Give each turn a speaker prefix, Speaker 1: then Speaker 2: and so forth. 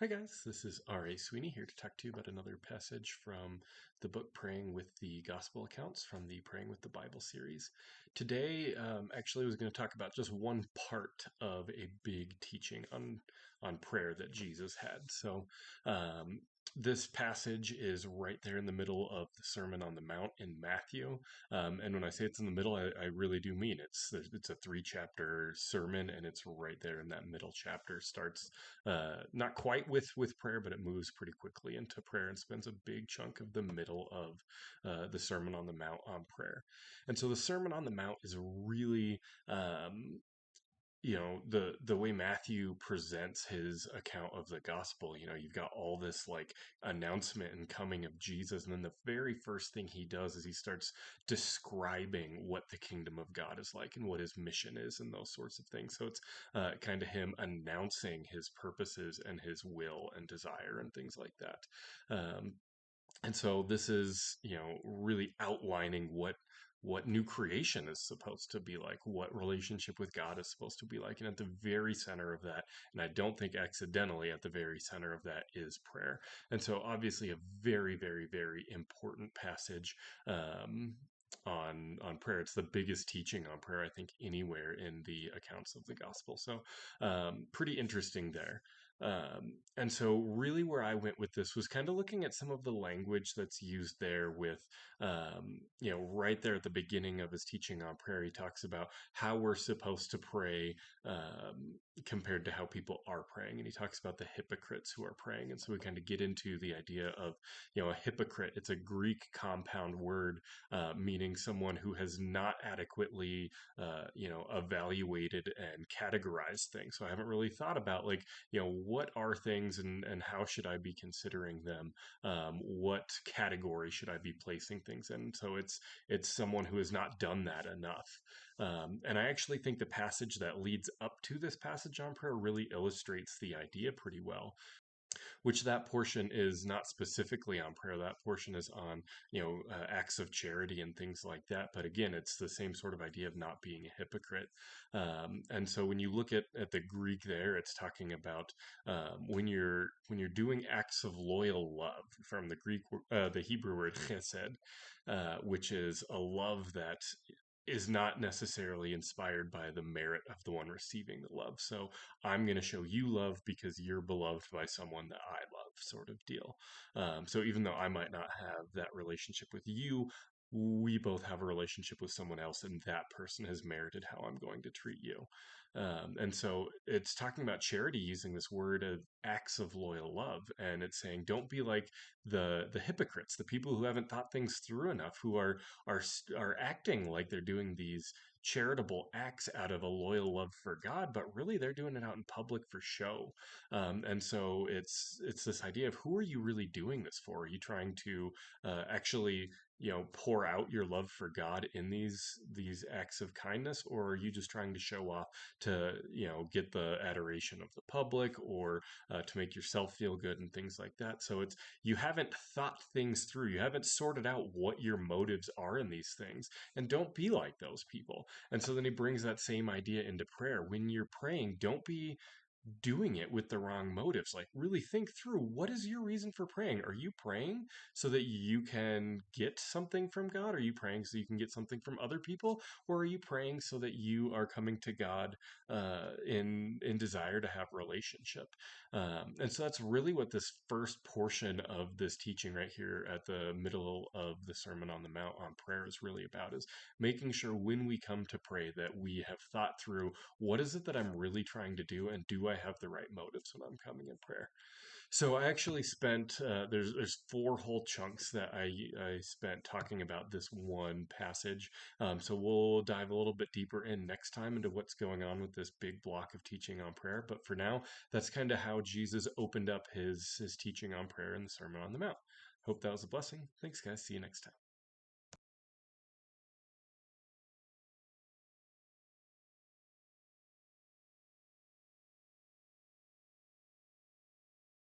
Speaker 1: Hi guys, this is R.A. Sweeney here to talk to you about another passage from the book Praying with the Gospel Accounts from the Praying with the Bible series. Today, actually, I was going to talk about just one part of a big teaching on prayer that Jesus had. Um, this passage is right there in the middle of the Sermon on the Mount in Matthew. And when I say it's in the middle, I really do mean it's a 3 chapter sermon, and it's right there in that middle chapter. Starts not quite with prayer, but it moves pretty quickly into prayer and spends a big chunk of the middle of the Sermon on the Mount on prayer. And so the Sermon on the Mount is really the way Matthew presents his account of the gospel. You've got all this like announcement and coming of Jesus, and then the very first thing he does is he starts describing what the kingdom of God is like and what his mission is and those sorts of things. So it's kind of him announcing his purposes and his will and desire and things like that. um, and so this is, really outlining what new creation is supposed to be like, what relationship with God is supposed to be like. And at the very center of that, and I don't think accidentally at the very center of that, is prayer. And so obviously a very, very, very important passage on prayer. It's the biggest teaching on prayer, I think, anywhere in the accounts of the gospel. So pretty interesting there. And so, really, where I went with this was kind of looking at some of the language that's used there with, right there at the beginning of his teaching on prayer, he talks about how we're supposed to pray compared to how people are praying. And he talks about the hypocrites who are praying. And so, we kind of get into the idea of, a hypocrite. It's a Greek compound word meaning someone who has not adequately, evaluated and categorized things. So, I haven't really thought about like, what are things and how should I be considering them? What category should I be placing things in? So it's someone who has not done that enough. And I actually think the passage that leads up to this passage on prayer really illustrates the idea pretty well, which that portion is not specifically on prayer. That portion is on, acts of charity and things like that. But again, it's the same sort of idea of not being a hypocrite. And so when you look at the Greek there, it's talking about when you're doing acts of loyal love from the Hebrew word chesed, which is a love that is not necessarily inspired by the merit of the one receiving the love. So I'm going to show you love because you're beloved by someone that I love, sort of deal. So even though I might not have that relationship with you, we both have a relationship with someone else, and that person has merited how I'm going to treat you. And so it's talking about charity using this word of acts of loyal love, and it's saying don't be like the hypocrites, the people who haven't thought things through enough, who are acting like they're doing these charitable acts out of a loyal love for God, but really they're doing it out in public for show. And so it's this idea of who are you really doing this for? Are you trying to actually, pour out your love for God in these acts of kindness, or are you just trying to show off to, get the adoration of the public, or to make yourself feel good and things like that? So it's you haven't thought things through. You haven't sorted out what your motives are in these things, and don't be like those people. And so then he brings that same idea into prayer. When you're praying, don't be doing it with the wrong motives. Like, really think through, what is your reason for praying? Are you praying so that you can get something from God? Are you praying so you can get something from other people? Or are you praying so that you are coming to God in desire to have relationship? And so that's really what this first portion of this teaching right here at the middle of the Sermon on the Mount on prayer is really about, is making sure when we come to pray that we have thought through, what is it that I'm really trying to do, and do I have the right motives when I'm coming in prayer? So I actually spent there's 4 whole chunks that I spent talking about this one passage. So we'll dive a little bit deeper in next time into what's going on with this big block of teaching on prayer. But for now, that's kind of how Jesus opened up his teaching on prayer in the Sermon on the Mount. Hope that was a blessing. Thanks, guys. See you next time.